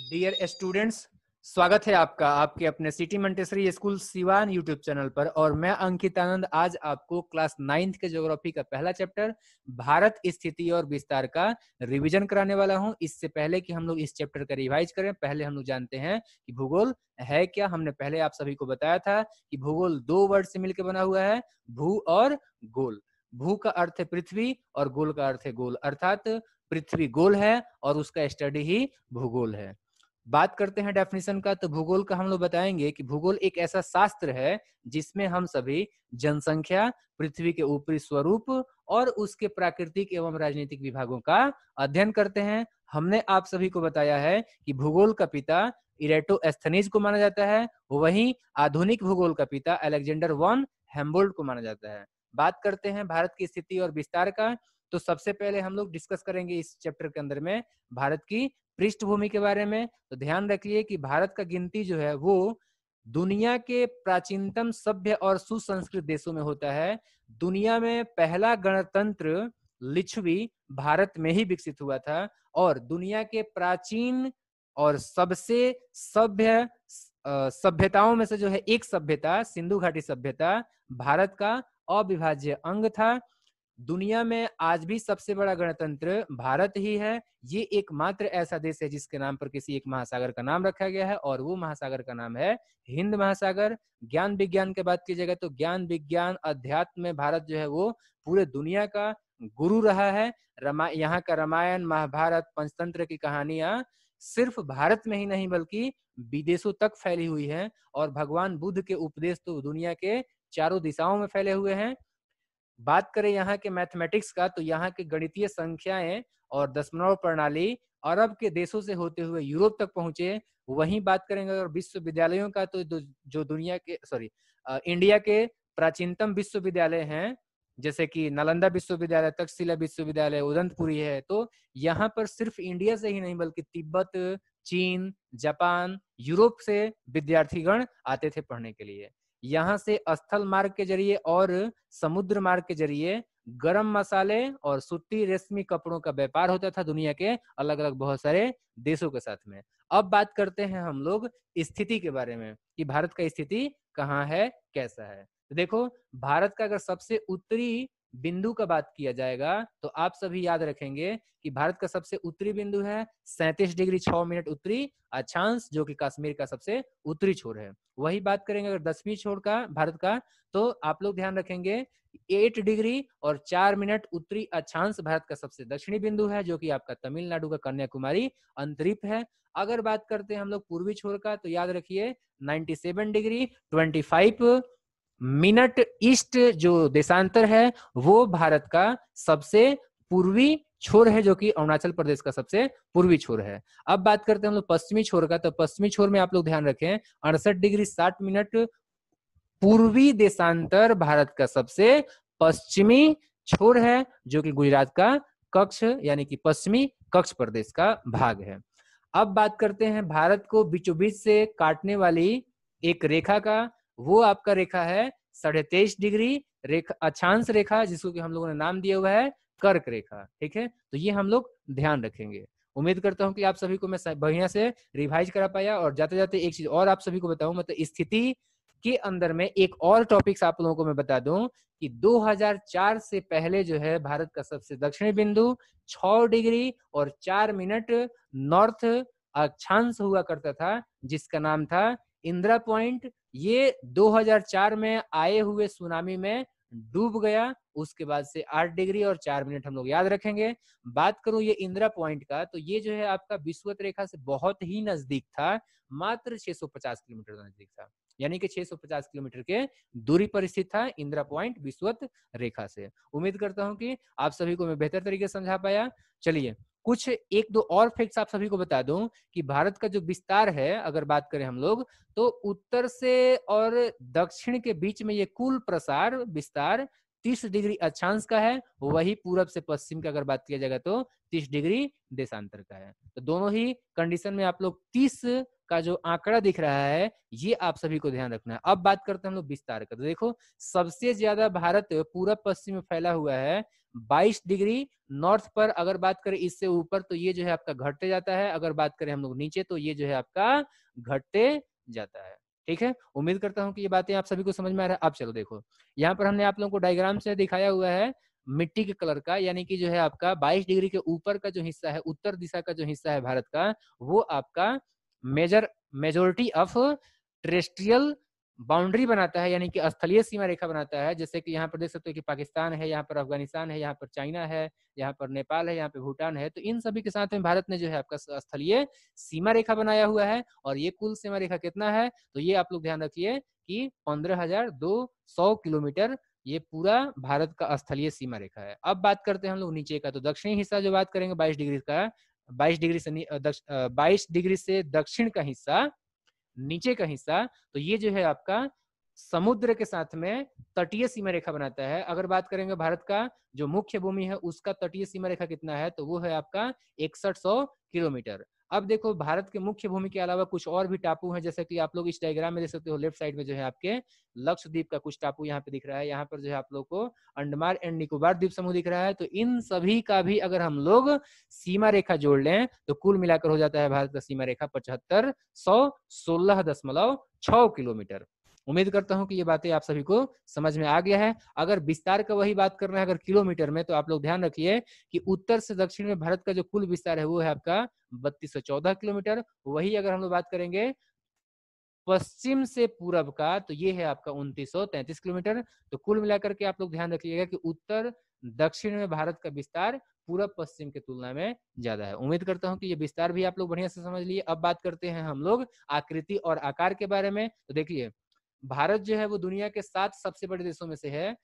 Dear students, स्वागत है आपका आपके अपने city Montessori school Siwan YouTube channel पर। और मैं अंकित आनंद आज आपको क्लास 9th के ज्योग्राफी का पहला चैप्टर भारत स्थिति और विस्तार का रिवीजन कराने वाला हूं। इससे पहले कि हम लोग इस चैप्टर का रिवाइज करें, पहले हम लोग जानते हैं कि भूगोल है क्या। हमने पहले आप सभी को बताया था कि भूगोल दो वर्ड से मिलकर बना हुआ है, भू और गोल। भू का अर्थ है पृथ्वी और गोल का अर्थ है गोल, अर्थात पृथ्वी गोल है और उसका स्टडी ही भूगोल है। बात करते हैं डेफिनेशन का, तो भूगोल का हम लोग बताएंगे कि भूगोल एक ऐसा शास्त्र है जिसमें हम सभी जनसंख्या, पृथ्वी के ऊपरी स्वरूप और उसके प्राकृतिक एवं राजनीतिक विभागों का अध्ययन करते हैं। हमने आप सभी को बताया है कि भूगोल का पिता इरेटोस्थनीज को माना जाता है, वहीं आधुनिक भूगोल का पिता अलेक्जेंडर वन हेम्बोल्ट को माना जाता है। बात करते हैं भारत की स्थिति और विस्तार का, तो सबसे पहले हम लोग डिस्कस करेंगे इस चैप्टर के अंदर में भारत की पृष्ठभूमि के बारे में। तो ध्यान रखिए कि भारत का गिनती जो है वो दुनिया के प्राचीनतम सभ्य और सुसंस्कृत देशों में होता है। दुनिया में पहला गणतंत्र लिच्छवी भारत में ही विकसित हुआ था और दुनिया के प्राचीन और सबसे सभ्य सभ्यताओं में से जो है एक सभ्यता सिंधु घाटी सभ्यता भारत का अविभाज्य अंग था। दुनिया में आज भी सबसे बड़ा गणतंत्र भारत ही है। ये एकमात्र ऐसा देश है जिसके नाम पर किसी एक महासागर का नाम रखा गया है और वो महासागर का नाम है हिंद महासागर। ज्ञान विज्ञान की बात की जाएगा तो ज्ञान विज्ञान अध्यात्म में भारत जो है वो पूरे दुनिया का गुरु रहा है। यहाँ का रामायण महाभारत पंचतंत्र की कहानियां सिर्फ भारत में ही नहीं बल्कि विदेशों तक फैली हुई है और भगवान बुद्ध के उपदेश तो दुनिया के चारों दिशाओं में फैले हुए हैं। बात करें यहाँ के मैथमेटिक्स का, तो यहाँ के गणितीय संख्याएं और दशमलव प्रणाली अरब के देशों से होते हुए यूरोप तक पहुंचे। वहीं बात करेंगे अगर विश्वविद्यालयों का, तो जो दुनिया के इंडिया के प्राचीनतम विश्वविद्यालय हैं जैसे कि नालंदा विश्वविद्यालय, तक्षशिला विश्वविद्यालय, उदंतपुरी है, तो यहाँ पर सिर्फ इंडिया से ही नहीं बल्कि तिब्बत, चीन, जापान, यूरोप से विद्यार्थीगण आते थे पढ़ने के लिए। यहाँ से स्थल मार्ग के जरिए और समुद्र मार्ग के जरिए गरम मसाले और सूती रेशमी कपड़ों का व्यापार होता था दुनिया के अलग अलग बहुत सारे देशों के साथ में। अब बात करते हैं हम लोग स्थिति के बारे में कि भारत का स्थिति कहाँ है, कैसा है। तो देखो, भारत का अगर सबसे उत्तरी बिंदु का बात किया जाएगा तो आप सभी याद रखेंगे कि भारत का सबसे उत्तरी बिंदु है 37 डिग्री 6 मिनट उत्तरी अक्षांश, जो कि कश्मीर का सबसे उत्तरी छोर है। वही बात करेंगे अगर 10वीं छोर का भारत का, तो आप लोग ध्यान रखेंगे 8 डिग्री और 4 मिनट उत्तरी अक्षांश भारत का सबसे दक्षिणी बिंदु है, जो कि आपका तमिलनाडु का कन्याकुमारी अंतरिप है। अगर बात करते हैं हम लोग पूर्वी छोर का, तो याद रखिए 97 डिग्री 25 मिनट ईस्ट जो देशांतर है वो भारत का सबसे पूर्वी छोर है, जो कि अरुणाचल प्रदेश का सबसे पूर्वी छोर है। अब बात करते हैं हम लोग पश्चिमी छोर का, तो पश्चिमी छोर में आप लोग ध्यान रखें 68 डिग्री 60 मिनट पूर्वी देशांतर भारत का सबसे पश्चिमी छोर है, जो कि गुजरात का कच्छ यानी कि पश्चिमी कच्छ प्रदेश का भाग है। अब बात करते हैं भारत को बीचों बीच से काटने वाली एक रेखा का, वो आपका रेखा है 23.5 डिग्री रेखा अक्षांश रेखा, जिसको कि हम लोगों ने नाम दिया हुआ है कर्क रेखा। ठीक है, तो ये हम लोग ध्यान रखेंगे। उम्मीद करता हूं कि आप सभी को मैं बढ़िया से रिवाइज करा पाया। और जाते जाते एक चीज और आप सभी को बताऊं, मतलब स्थिति के अंदर में एक और टॉपिक्स आप लोगों को मैं बता दूं कि 2004 से पहले जो है भारत का सबसे दक्षिणी बिंदु 6 डिग्री और 4 मिनट नॉर्थ अक्षांश हुआ करता था, जिसका नाम था इंदिरा पॉइंट। ये 2004 में आए हुए सुनामी में डूब गया। उसके बाद से 8 डिग्री और 4 मिनट हम लोग याद रखेंगे। बात करूं ये इंदिरा पॉइंट का, तो ये जो है आपका विषुवत रेखा से बहुत ही नजदीक था, मात्र 650 किलोमीटर नजदीक था, यानी कि 650 किलोमीटर के दूरी पर स्थित था इंदिरा पॉइंट विषुवत रेखा से। उम्मीद करता हूं कि आप सभी को मैं बेहतर तरीके से समझा पाया। चलिए कुछ एक दो और फैक्ट्स आप सभी को बता दूं कि भारत का जो विस्तार है अगर बात करें हम लोग, तो उत्तर से और दक्षिण के बीच में ये कुल प्रसार विस्तार 30 डिग्री अक्षांश का है, वही पूरब से पश्चिम की अगर बात किया जाएगा तो 30 डिग्री देशांतर का है। तो दोनों ही कंडीशन में आप लोग 30 का जो आंकड़ा दिख रहा है ये आप सभी को ध्यान रखना है। अब बात करते हैं हम लोग विस्तार का, तो देखो सबसे ज्यादा भारत पूरब पश्चिम में फैला हुआ है, 22 डिग्री। नॉर्थ पर अगर बात करें इससे ऊपर तो ये जो है आपका घटते जाता है, अगर बात करें हम लोग नीचे तो ये जो है आपका घटते जाता है। ठीक है, उम्मीद करता हूं कि ये बातें आप सभी को समझ में आ रहा है। अब चलो देखो, यहाँ पर हमने आप लोगों को डायग्राम से दिखाया हुआ है मिट्टी के कलर का, यानी कि जो है आपका 22 डिग्री के ऊपर का जो हिस्सा है, उत्तर दिशा का जो हिस्सा है भारत का, वो आपका मेजोरिटी ऑफ टेरेस्ट्रियल बाउंड्री बनाता है, यानी कि स्थलीय सीमा रेखा बनाता है। जैसे कि यहाँ पर देख सकते हो कि पाकिस्तान है, यहाँ पर अफगानिस्तान है, यहाँ पर चाइना है, यहाँ पर नेपाल है, यहाँ पे भूटान है। तो इन सभी के साथ में भारत ने जो है आपका स्थलीय सीमा रेखा बनाया हुआ है। और ये कुल सीमा रेखा कितना है, तो ये आप लोग ध्यान रखिए कि 15,200 किलोमीटर ये पूरा भारत का स्थलीय सीमा रेखा है। अब बात करते हैं हम लोग नीचे का, तो दक्षिणी हिस्सा जो बात करेंगे 22 डिग्री का, 22 डिग्री से दक्षिण का हिस्सा, नीचे का हिस्सा, तो ये जो है आपका समुद्र के साथ में तटीय सीमा रेखा बनाता है। अगर बात करेंगे भारत का जो मुख्य भूमि है उसका तटीय सीमा रेखा कितना है, तो वो है आपका 6100 किलोमीटर। अब देखो, भारत के मुख्य भूमि के अलावा कुछ और भी टापू हैं, जैसे कि आप लोग इस डायग्राम में देख सकते हो, लेफ्ट साइड में जो है आपके लक्षद्वीप का कुछ टापू यहाँ पे दिख रहा है, यहाँ पर जो है आप लोग को अंडमान एंड निकोबार द्वीप समूह दिख रहा है। तो इन सभी का भी अगर हम लोग सीमा रेखा जोड़ लें तो कुल मिलाकर हो जाता है भारत का सीमा रेखा 7516.6 किलोमीटर। उम्मीद करता हूं कि ये बातें आप सभी को समझ में आ गया है। अगर विस्तार का वही बात करना है अगर किलोमीटर में, तो आप लोग ध्यान रखिए कि उत्तर से दक्षिण में भारत का जो कुल विस्तार है वो है आपका 3214 किलोमीटर। वही अगर हम लोग बात करेंगे पश्चिम से पूरब का, तो ये है आपका 2933 किलोमीटर। तो कुल मिलाकर के आप लोग ध्यान रखिएगा कि उत्तर दक्षिण में भारत का विस्तार पूरब पश्चिम की तुलना में ज्यादा है। उम्मीद करता हूं कि ये विस्तार भी आप लोग बढ़िया से समझ लिए। अब बात करते हैं हम लोग आकृति और आकार के बारे में। तो देखिए, भारत जो है वो दुनिया के 7 सबसे बड़े देशों में से है,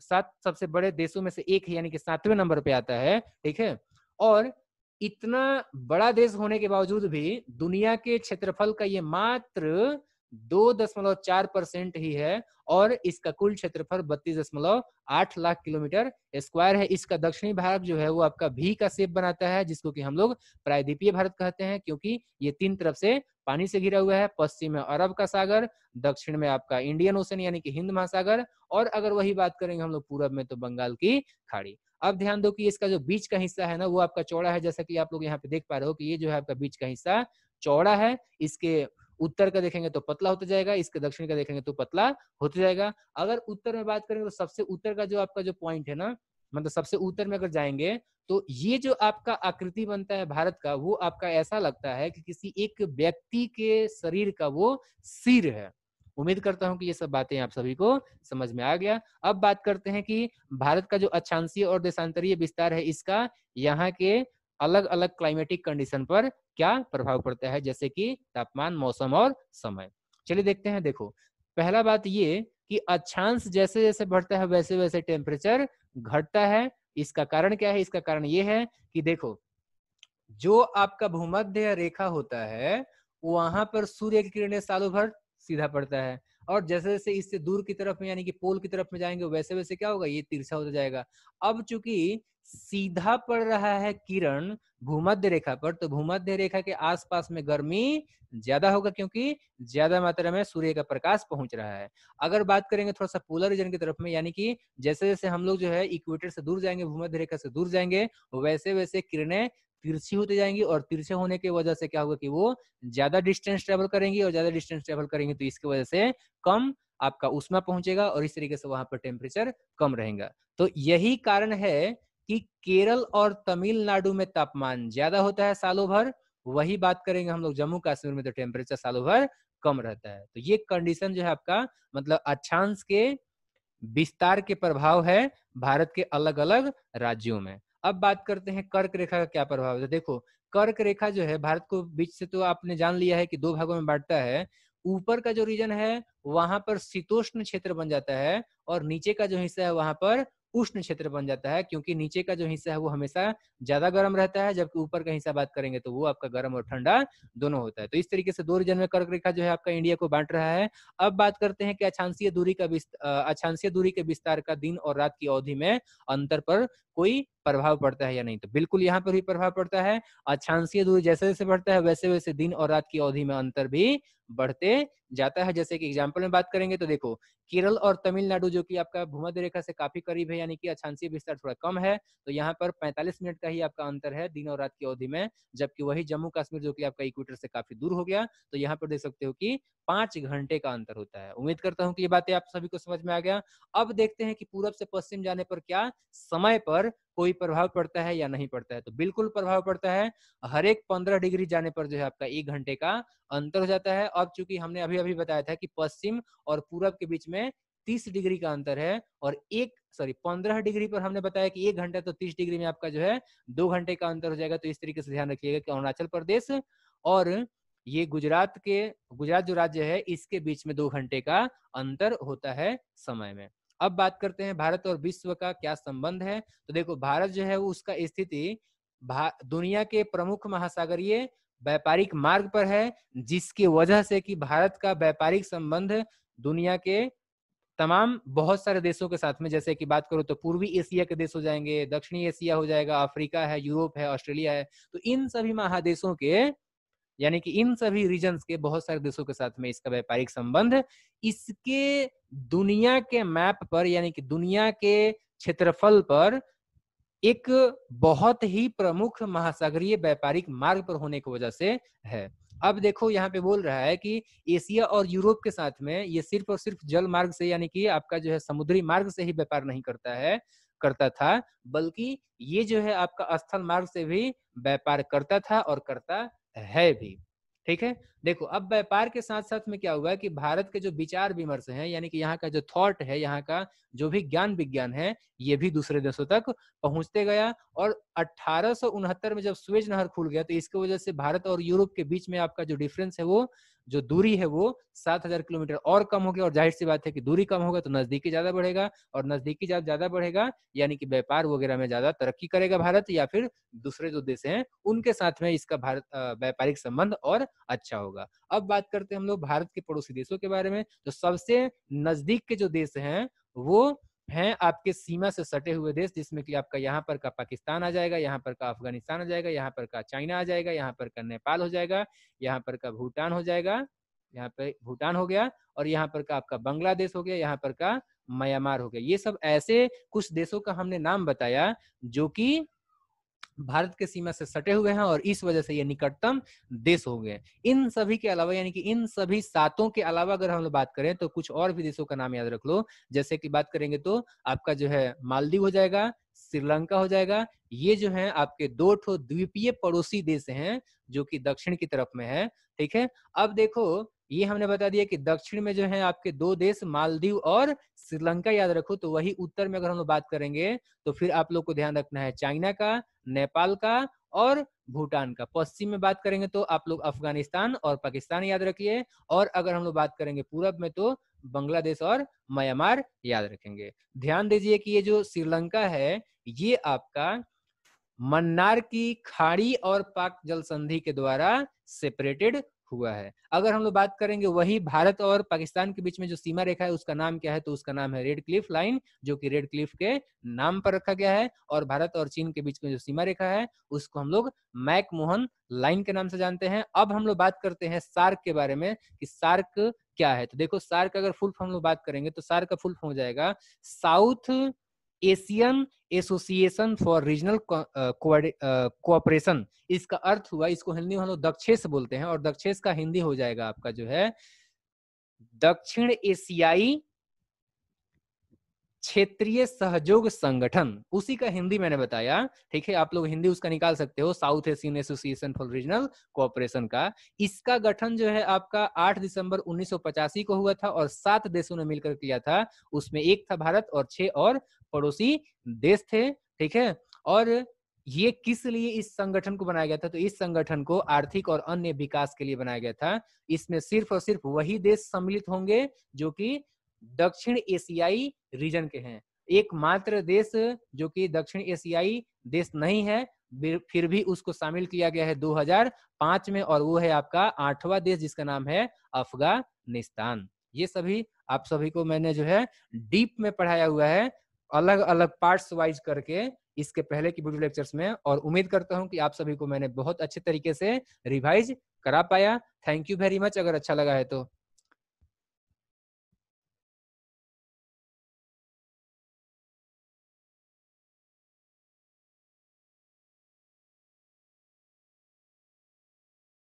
7 सबसे बड़े देशों में से एक है, यानी कि 7वें नंबर पे आता है। ठीक है, और इतना बड़ा देश होने के बावजूद भी दुनिया के क्षेत्रफल का ये मात्र 2.4% ही है, और इसका कुल क्षेत्रफल 32.8 लाख किलोमीटर स्क्वायर है। इसका दक्षिणी भाग जो है वो आपका V का शेप बनाता है, जिसको कि हम लोग प्रायद्वीपीय भारत कहते हैं, क्योंकि ये 3 तरफ से पानी से घिरा हुआ है। पश्चिम में अरब का सागर, दक्षिण में आपका इंडियन ओशन यानी कि हिंद महासागर, और अगर वही बात करेंगे हम लोग पूरब में, तो बंगाल की खाड़ी। अब ध्यान दो कि इसका जो बीच का हिस्सा है ना वो आपका चौड़ा है, जैसा कि आप लोग यहाँ पे देख पा रहे हो कि ये जो है आपका बीच का हिस्सा चौड़ा है। इसके उत्तर का देखेंगे तो पतला होता जाएगा, इसके दक्षिण का देखेंगे तो पतला होता जाएगा। अगर उत्तर में बात करेंगे तो सबसे उत्तर का जो आपका जो पॉइंट है ना, मतलब सबसे उत्तर में अगर जाएंगे तो ये जो आपका आकृति बनता है भारत का, वो आपका ऐसा लगता है कि किसी एक व्यक्ति के शरीर का वो सिर है। उम्मीद करता हूं कि ये सब बातें आप सभी को समझ में आ गया। अब बात करते हैं कि भारत का जो अक्षांशीय और देशांतरीय विस्तार है, इसका यहाँ के अलग अलग क्लाइमेटिक कंडीशन पर क्या प्रभाव पड़ता है, जैसे कि तापमान, मौसम और समय। चलिए देखते हैं। देखो, पहला बात ये कि अक्षांश जैसे जैसे बढ़ता है वैसे वैसे टेम्परेचर घटता है। इसका कारण क्या है? इसका कारण ये है कि देखो, जो आपका भूमध्य रेखा होता है वहां पर सूर्य की किरणें सालों भर सीधा पड़ता है, और जैसे जैसे इससे दूर की तरफ में यानी कि पोल की तरफ में जाएंगे वैसे वैसे क्या होगा, ये तिरछा होता जाएगा। अब चूंकि सीधा पड़ रहा है किरण भूमध्य रेखा पर, तो भूमध्य रेखा के आसपास में गर्मी ज्यादा होगा, क्योंकि ज्यादा मात्रा में सूर्य का प्रकाश पहुंच रहा है। अगर बात करेंगे थोड़ा सा पोलर रीजन की तरफ में, यानी कि जैसे जैसे हम लोग जो है इक्वेटर से दूर जाएंगे, भूमध्य रेखा से दूर जाएंगे, वैसे वैसे किरणें तिरछी होती जाएंगी, और तिरछे होने की वजह से क्या होगा कि वो ज्यादा डिस्टेंस ट्रेवल करेंगी, और ज्यादा डिस्टेंस ट्रेवल करेंगे तो इसकी वजह से कम आपका ऊष्मा पहुंचेगा, और इस तरीके से वहां पर टेम्परेचर कम रहेगा। तो यही कारण है कि केरल और तमिलनाडु में तापमान ज्यादा होता है सालों भर। वही बात करेंगे हम लोग जम्मू कश्मीर में, तो टेम्परेचर सालों भर कम रहता है। तो ये कंडीशन जो है आपका मतलब अक्षांश के विस्तार के प्रभाव है भारत के अलग अलग राज्यों में। अब बात करते हैं कर्क रेखा का क्या प्रभाव है। तो देखो, कर्क रेखा जो है भारत को बीच से तो आपने जान लिया है कि 2 भागों में बांटता है। ऊपर का जो रीजन है वहां पर शीतोष्ण क्षेत्र बन जाता है, और नीचे का जो हिस्सा है वहां पर उष्ण क्षेत्र बन जाता है, क्योंकि नीचे का जो हिस्सा है वो हमेशा ज्यादा गर्म रहता है, जबकि ऊपर का हिस्सा बात करेंगे तो वो आपका गर्म और ठंडा दोनों होता है। तो इस तरीके से 2 रीजन में कर्क रेखा जो है आपका इंडिया को बांट रहा है। अब बात करते हैं कि अक्षांशीय दूरी के विस्तार का दिन और रात की अवधि में अंतर पर कोई प्रभाव पड़ता है या नहीं? तो बिल्कुल यहाँ पर भी प्रभाव पड़ता है। अक्षांशीय दूरी जैसे जैसे बढ़ता है वैसे वैसे दिन और रात की अवधि में अंतर भी बढ़ते जाता है। जैसे कि एग्जाम्पल में बात करेंगे तो देखो, केरल और तमिलनाडु जो कि आपका भूमध्य रेखा से काफी करीब है, यानी कि अक्षांशीय विस्तार थोड़ा कम है, तो यहाँ पर 45 मिनट का ही आपका अंतर है दिन और रात की अवधि में। जबकि वही जम्मू कश्मीर जो कि आपका इक्वेटर से काफी दूर हो गया, तो यहाँ पर देख सकते हो कि 5 घंटे का अंतर होता है। उम्मीद करता हूँ कि ये बातें आप सभी को समझ में आ गया। अब देखते हैं कि पूरब से पश्चिम जाने पर क्या समय पर कोई प्रभाव पड़ता है या नहीं पड़ता है? तो बिल्कुल प्रभाव पड़ता है। हर एक 15 डिग्री जाने पर जो है आपका 1 घंटे का अंतर हो जाता है। अब चूंकि हमने अभी अभी बताया था कि पश्चिम और पूरब के बीच में 30 डिग्री का अंतर है, और 15 डिग्री पर हमने बताया कि 1 घंटा, तो 30 डिग्री में आपका जो है 2 घंटे का अंतर हो जाएगा। तो इस तरीके से ध्यान रखिएगा कि अरुणाचल प्रदेश और ये गुजरात जो राज्य है, इसके बीच में 2 घंटे का अंतर होता है समय में। अब बात करते हैं भारत और विश्व का क्या संबंध है। तो देखो, भारत जो है वो उसका स्थिति दुनिया के प्रमुख महासागरीय व्यापारिक मार्ग पर है, जिसकी वजह से कि भारत का व्यापारिक संबंध दुनिया के तमाम बहुत सारे देशों के साथ में, जैसे कि बात करो तो पूर्वी एशिया के देश हो जाएंगे, दक्षिणी एशिया हो जाएगा, अफ्रीका है, यूरोप है, ऑस्ट्रेलिया है, तो इन सभी महादेशों के, यानी कि इन सभी रीजन्स के बहुत सारे देशों के साथ में इसका व्यापारिक संबंध, इसके दुनिया के मैप पर, यानी कि दुनिया के क्षेत्रफल पर एक बहुत ही प्रमुख महासागरीय व्यापारिक मार्ग पर होने की वजह से है। अब देखो, यहाँ पे बोल रहा है कि एशिया और यूरोप के साथ में ये सिर्फ और सिर्फ जल मार्ग से, यानी कि आपका जो है समुद्री मार्ग से ही व्यापार नहीं करता था, बल्कि ये जो है आपका स्थल मार्ग से भी व्यापार करता था और करता है भी। ठीक है, देखो अब व्यापार के साथ साथ में क्या हुआ कि भारत के जो विचार विमर्श हैं, यानी कि यहाँ का जो थॉट है, यहाँ का जो भी ज्ञान विज्ञान है, ये भी दूसरे देशों तक पहुंचते गया। और 1869 में जब सुएज नहर खुल गया, तो इसकी वजह से भारत और यूरोप के बीच में आपका जो डिफरेंस है, वो जो दूरी है वो 7,000 किलोमीटर और कम हो गया। और जाहिर सी बात है कि दूरी कम होगा तो नजदीकी ज्यादा बढ़ेगा, और नजदीकी ज्यादा बढ़ेगा यानी कि व्यापार वगैरह में ज्यादा तरक्की करेगा भारत, या फिर दूसरे जो देश हैं उनके साथ में इसका भारत व्यापारिक संबंध और अच्छा होगा। अब बात करते हैं हम लोग भारत के पड़ोसी देशों के बारे में। तो सबसे नजदीक के जो देश हैं वो हैं आपके सीमा से सटे हुए देश, जिसमें कि आपका यहाँ पर का पाकिस्तान आ जाएगा, यहाँ पर का अफगानिस्तान आ जाएगा, यहाँ पर का चाइना आ जाएगा, यहाँ पर का नेपाल हो जाएगा, यहाँ पर का भूटान हो जाएगा, यहाँ पे भूटान हो गया, और यहाँ पर का आपका बांग्लादेश हो गया, यहाँ पर का म्यांमार हो गया। ये सब ऐसे कुछ देशों का हमने नाम बताया जो कि भारत के सीमा से सटे हुए हैं, और इस वजह से ये निकटतम देश हो गए। इन सभी के अलावा, यानी कि इन सभी सातों के अलावा अगर हम लोग बात करें तो कुछ और भी देशों का नाम याद रख लो। जैसे कि बात करेंगे तो आपका जो है मालदीव हो जाएगा, श्रीलंका हो जाएगा। ये जो है आपके 2 द्वीपीय पड़ोसी देश हैं जो कि दक्षिण की तरफ में है। ठीक है, अब देखो, ये हमने बता दिया कि दक्षिण में जो है आपके 2 देश मालदीव और श्रीलंका याद रखो। तो वही उत्तर में अगर हम लोग बात करेंगे तो फिर आप लोग को ध्यान रखना है चाइना का, नेपाल का और भूटान का। पश्चिम में बात करेंगे तो आप लोग अफगानिस्तान और पाकिस्तान याद रखिए, और अगर हम लोग बात करेंगे पूरब में तो बांग्लादेश और म्यांमार याद रखेंगे। ध्यान दीजिए कि ये जो श्रीलंका है, ये आपका मन्नार की खाड़ी और पाक जल संधि के द्वारा सेपरेटेड हुआ है। अगर हम लोग बात करेंगे वही भारत और पाकिस्तान के बीच में जो सीमा रेखा है उसका नाम क्या है, तो उसका नाम है रेड क्लिफ लाइन, जो कि रेड क्लिफ के नाम पर रखा गया है। और भारत और चीन के बीच में जो सीमा रेखा है उसको हम लोग मैकमोहन लाइन के नाम से जानते हैं। अब हम लोग बात करते हैं सार्क के बारे में कि सार्क क्या है। तो देखो, सार्क अगर फुल फॉर्म हम लोग बात करेंगे तो सार्क का फुल फॉर्म हो जाएगा south Asian association for regional cooperation. इसका अर्थ हुआ, इसको हिंदी में हम लोग दक्षेस बोलते हैं, और दक्षेस का हिंदी हो जाएगा आपका जो है दक्षिण एशियाई क्षेत्रीय सहयोग संगठन। उसी का हिंदी मैंने बताया। ठीक है, आप लोग हिंदी उसका निकाल सकते हो, south Asian association for regional cooperation का। इसका गठन जो है आपका 8 दिसंबर 1985 को हुआ था, और 7 देशों ने मिलकर किया था। उसमें एक था भारत और 6 और पड़ोसी देश थे। ठीक है, और ये किस लिए इस संगठन को बनाया गया था, तो इस संगठन को आर्थिक और अन्य विकास के लिए बनाया गया था। इसमें सिर्फ और सिर्फ वही देश सम्मिलित होंगे जो कि दक्षिण एशियाई रीजन के हैं। एकमात्र देश जो कि दक्षिण एशियाई देश नहीं है, फिर भी उसको शामिल किया गया है 2005 में, और वो है आपका 8वां देश, जिसका नाम है अफगानिस्तान। ये सभी आप सभी को मैंने जो है डीप में पढ़ाया हुआ है, अलग अलग पार्ट्स वाइज करके। इसके पहले की वीडियो लेक्चर्स में, और उम्मीद करता हूं कि आप सभी को मैंने बहुत अच्छे तरीके से रिवाइज करा पाया। Thank you very much. अगर अच्छा लगा है तो